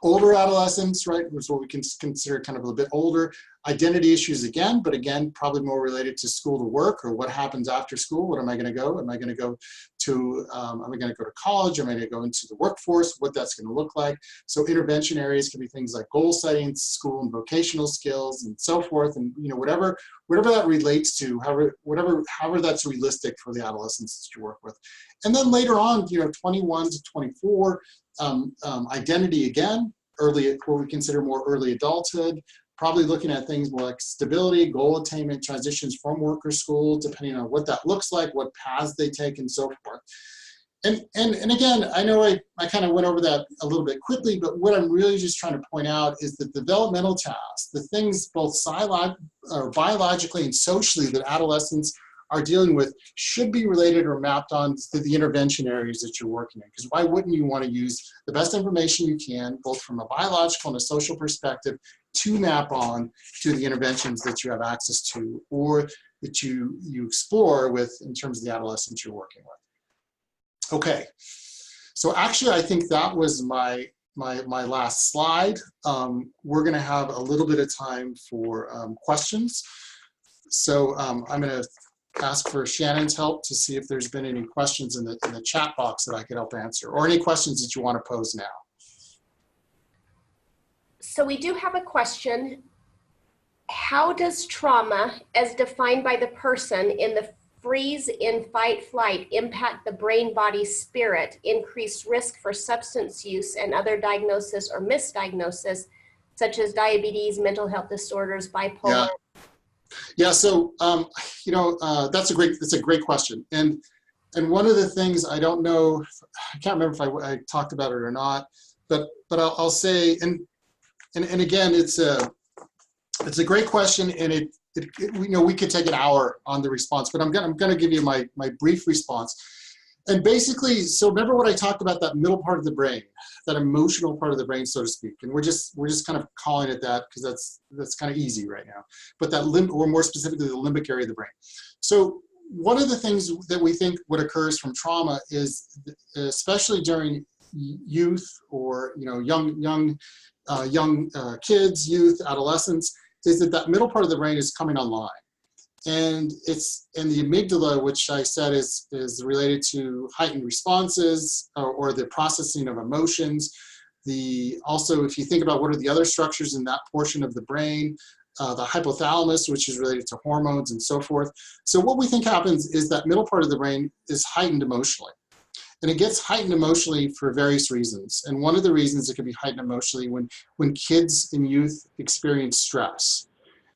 Older adolescents, right, is what we can consider kind of a bit older. Identity issues again, but again, probably more related to school to work, or what happens after school. What am I going to go? Am I going to go to, am I going to go to college? Am I going to go into the workforce? What that's going to look like. So intervention areas can be things like goal setting, school and vocational skills, and so forth. And, you know, whatever that relates to, however that's realistic for the adolescents that you work with. And then later on, you know, 21 to 24, identity again, early, what we consider more early adulthood, probably looking at things more like stability, goal attainment, transitions from work or school, depending on what that looks like, what paths they take, and so forth. And again, I know I kind of went over that a little bit quickly, but what I'm really just trying to point out is that developmental tasks, the things both biologically and socially that adolescents are dealing with, should be related or mapped on to the intervention areas that you're working in. Because why wouldn't you want to use the best information you can, both from a biological and a social perspective, to map on to the interventions that you have access to, or that you explore with in terms of the adolescents you're working with. Okay, so actually I think that was my last slide. We're going to have a little bit of time for questions. So I'm going to ask for Shannon's help to see if there's been any questions in the chat box that I could help answer, or any questions that you want to pose now. So we do have a question. How does trauma, as defined by the person in the freeze in fight flight, impact the brain, body, spirit, increase risk for substance use and other diagnosis or misdiagnosis, such as diabetes, mental health disorders, bipolar? Yeah, so you know, that's a great question, and one of the things, I don't know, I can't remember if I talked about it or not, but I'll say, and again, it's a great question, and you know, we could take an hour on the response, but I'm gonna give you my brief response. And basically, so remember what I talked about, that middle part of the brain, that emotional part of the brain, so to speak. And we're just kind of calling it that because that's kind of easy right now. But that or more specifically, the limbic area of the brain. So one of the things that we think what occurs from trauma is, especially during youth, or, you know, young kids, youth, adolescents, is that middle part of the brain is coming online. And the amygdala, which I said is related to heightened responses, or the processing of emotions. Also, if you think about what are the other structures in that portion of the brain, the hypothalamus, which is related to hormones and so forth. So what we think happens is that middle part of the brain is heightened emotionally. And it gets heightened emotionally for various reasons. And one of the reasons it can be heightened emotionally when kids and youth experience stress.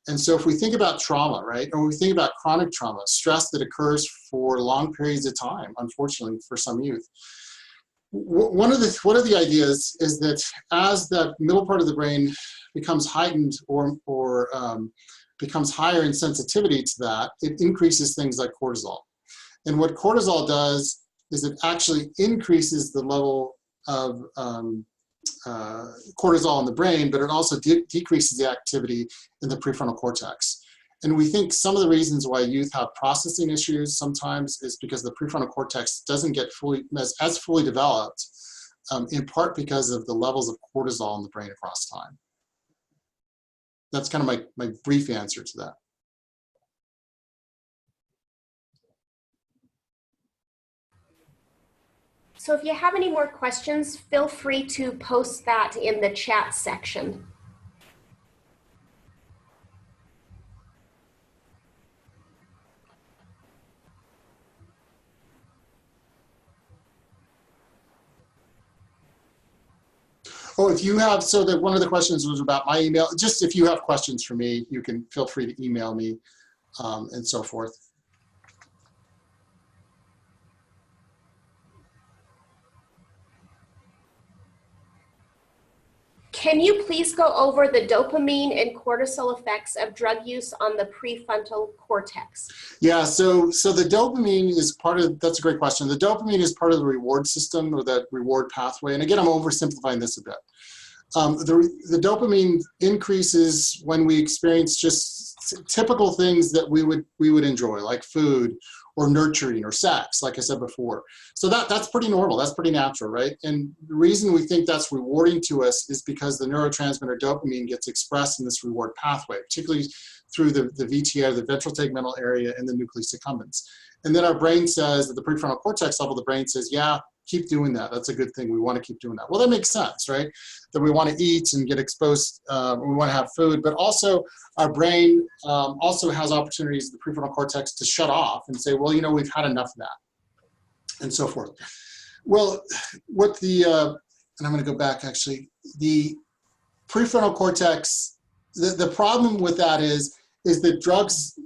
And so if we think about trauma, right, or we think about chronic trauma, stress that occurs for long periods of time, unfortunately, for some youth, one of the ideas is that as that middle part of the brain becomes heightened or becomes higher in sensitivity to that, it increases things like cortisol. And what cortisol does is it actually increases the level of cortisol in the brain, but it also decreases the activity in the prefrontal cortex. And we think some of the reasons why youth have processing issues sometimes is because the prefrontal cortex doesn't get fully developed, in part because of the levels of cortisol in the brain across time. That's kind of my brief answer to that. So if you have any more questions, feel free to post that in the chat section. Oh, if you have, so that one of the questions was about my email. Just if you have questions for me, you can feel free to email me and so forth. Can you please go over the dopamine and cortisol effects of drug use on the prefrontal cortex? Yeah, so the dopamine is part of, that's a great question. The dopamine is part of the reward system, or that reward pathway. And again, I'm oversimplifying this a bit. The dopamine increases when we experience just typical things that we would enjoy, like food or nurturing or sex, like I said before. So that's pretty normal, that's pretty natural, right? And the reason we think that's rewarding to us is because the neurotransmitter dopamine gets expressed in this reward pathway, particularly through the VTR, the ventral tegmental area, and the nucleus accumbens. And then our brain says, at the prefrontal cortex level, the brain says, yeah, keep doing that. That's a good thing. We want to keep doing that. Well, that makes sense, right? That we want to eat and get exposed. We want to have food, but also our brain also has opportunities, the prefrontal cortex, to shut off and say, well, you know, we've had enough of that, and so forth. Well, what the, and I'm going to go back actually, the prefrontal cortex, the problem with that is that drugs,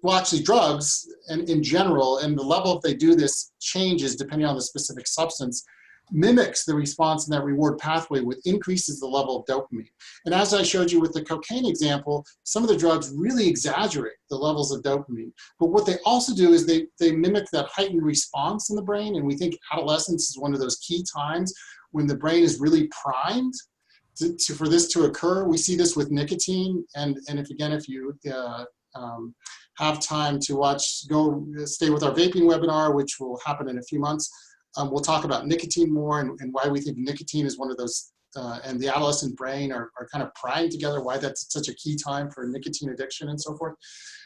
well, actually drugs, and in general, and the level if they do this changes depending on the specific substance, mimics the response in that reward pathway, which increases the level of dopamine. And as I showed you with the cocaine example, some of the drugs really exaggerate the levels of dopamine. But what they also do is they mimic that heightened response in the brain, and we think adolescence is one of those key times when the brain is really primed for this to occur. We see this with nicotine, and if you have time to watch, go stay with our vaping webinar, which will happen in a few months. We'll talk about nicotine more and why we think nicotine is one of those, and the adolescent brain are kind of primed together, why that's such a key time for nicotine addiction and so forth.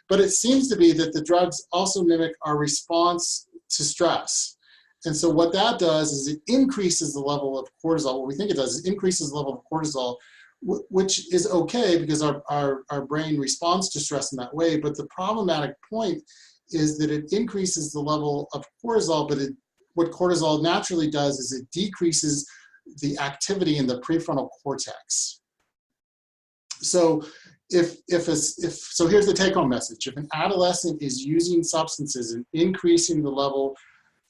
But it seems to be that the drugs also mimic our response to stress. And so what that does is it increases the level of cortisol. What we think it does is increases the level of cortisol, which is okay because our brain responds to stress in that way. But the problematic point is that it increases the level of cortisol, but what cortisol naturally does is it decreases the activity in the prefrontal cortex. So so here's the take-home message. If an adolescent is using substances and increasing the level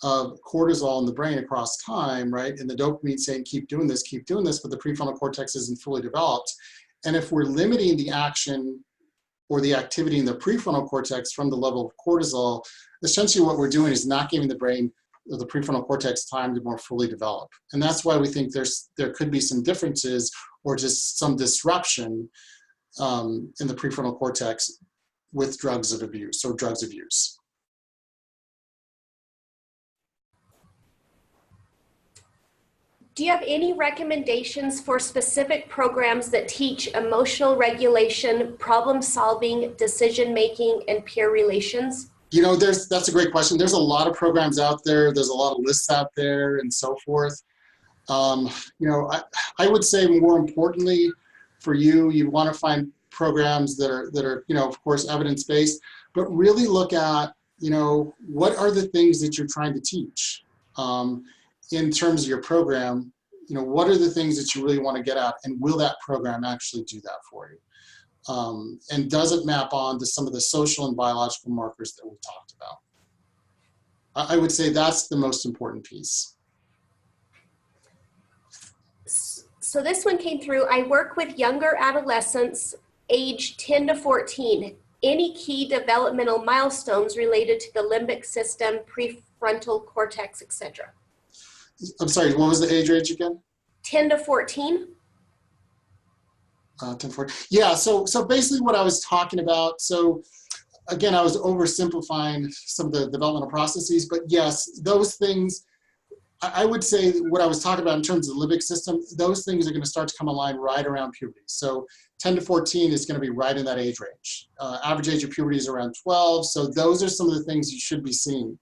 of cortisol in the brain across time, right? And the dopamine saying, keep doing this, but the prefrontal cortex isn't fully developed. And if we're limiting the action or the activity in the prefrontal cortex from the level of cortisol, essentially what we're doing is not giving the brain or the prefrontal cortex time to more fully develop. And that's why we think there could be some differences or just some disruption in the prefrontal cortex with drugs of abuse or drugs of use. Do you have any recommendations for specific programs that teach emotional regulation, problem solving, decision making, and peer relations? You know, that's a great question. There's a lot of programs out there. There's a lot of lists out there and so forth. You know, I would say more importantly for you want to find programs that are, you know, of course, evidence-based, but really look at, you know, what are the things that you're trying to teach? In terms of your program, you know, what are the things that you really want to get at, and will that program actually do that for you? And does it map on to some of the social and biological markers that we talked about? I would say that's the most important piece. So this one came through. I work with younger adolescents age 10 to 14. Any key developmental milestones related to the limbic system, prefrontal cortex, etc.? I'm sorry, what was the age range again? 10 to 14. 10 to 14. Yeah, so basically what I was talking about, so again, I was oversimplifying some of the developmental processes, but yes, those things, I would say what I was talking about in terms of the limbic system, those things are going to start to come online right around puberty. So 10 to 14 is going to be right in that age range. Average age of puberty is around 12, so those are some of the things you should be seeing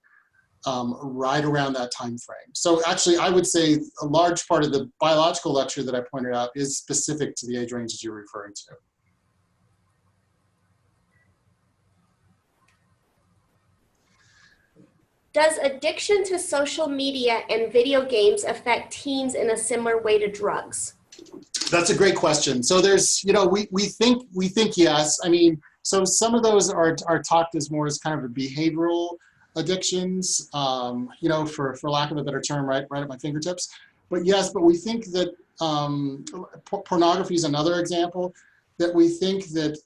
right around that time frame. So actually, I would say a large part of the biological lecture that I pointed out is specific to the age ranges you're referring to. Does addiction to social media and video games affect teens in a similar way to drugs? That's a great question. So there's, you know, we think yes. I mean, so some of those are talked as more as kind of a behavioral addictions, you know, for lack of a better term, right at my fingertips. But yes, but we think that pornography is another example that we think that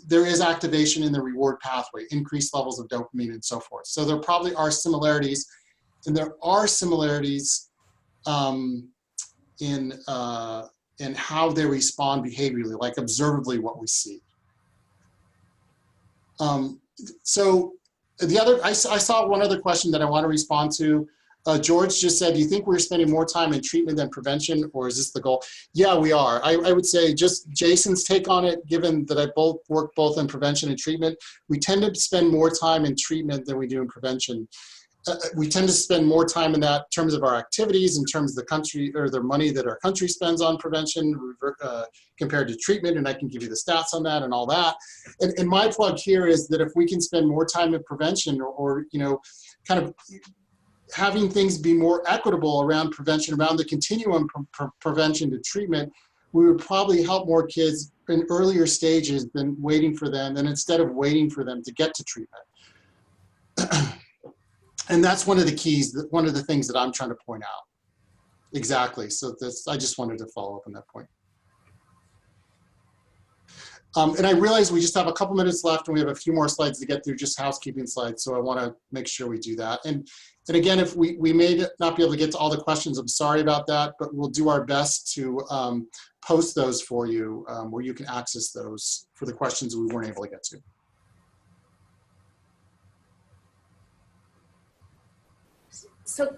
there is activation in the reward pathway, increased levels of dopamine and so forth. So there probably are similarities, and there are similarities in how they respond behaviorally, like observably what we see. So the other, I saw one other question that I want to respond to. George just said, do you think we're spending more time in treatment than prevention, or is this the goal? Yeah, we are. I would say just Jason's take on it, given that I work both in prevention and treatment, we tend to spend more time in treatment than we do in prevention. We tend to spend more time in that in terms of our activities, in terms of the country or the money that our country spends on prevention compared to treatment, and I can give you the stats on that and all that. And my plug here is that if we can spend more time in prevention, or you know, kind of having things be more equitable around prevention, around the continuum from prevention to treatment, we would probably help more kids in earlier stages than instead of waiting for them to get to treatment. And that's one of the keys, one of the things that I'm trying to point out. Exactly. So I just wanted to follow up on that point. And I realize we just have a couple minutes left, and we have a few more slides to get through, just housekeeping slides. So I want to make sure we do that. And again, if we may not be able to get to all the questions, I'm sorry about that, but we'll do our best to post those for you, where you can access those for the questions we weren't able to get to. So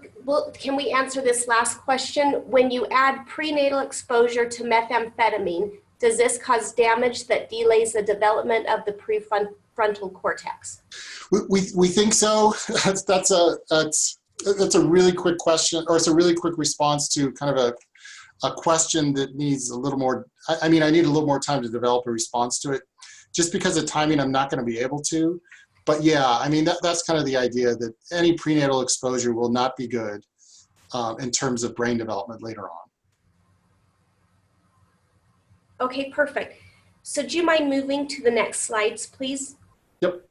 can we answer this last question? When you add prenatal exposure to methamphetamine, does this cause damage that delays the development of the prefrontal cortex? We think so. That's a really quick question, or it's a really quick response to kind of a question that needs a little more. I mean, I need a little more time to develop a response to it. Just because of timing, I'm not going to be able to. But yeah, I mean, that's kind of the idea, that any prenatal exposure will not be good in terms of brain development later on. Okay, perfect. So do you mind moving to the next slides, please? Yep.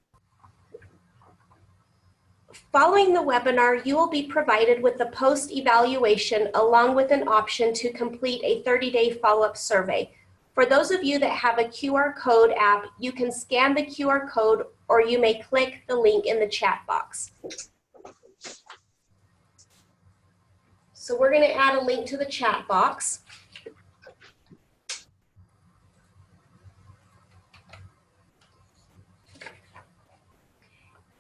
Following the webinar, you will be provided with a post-evaluation along with an option to complete a 30-day follow-up survey. For those of you that have a QR code app, you can scan the QR code, or you may click the link in the chat box. So we're going to add a link to the chat box.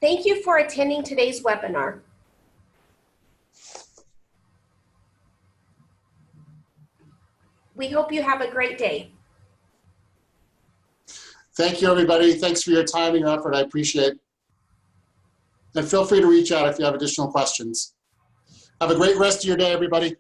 Thank you for attending today's webinar. We hope you have a great day. Thank you, everybody. Thanks for your time and your effort. I appreciate it. And feel free to reach out if you have additional questions. Have a great rest of your day, everybody.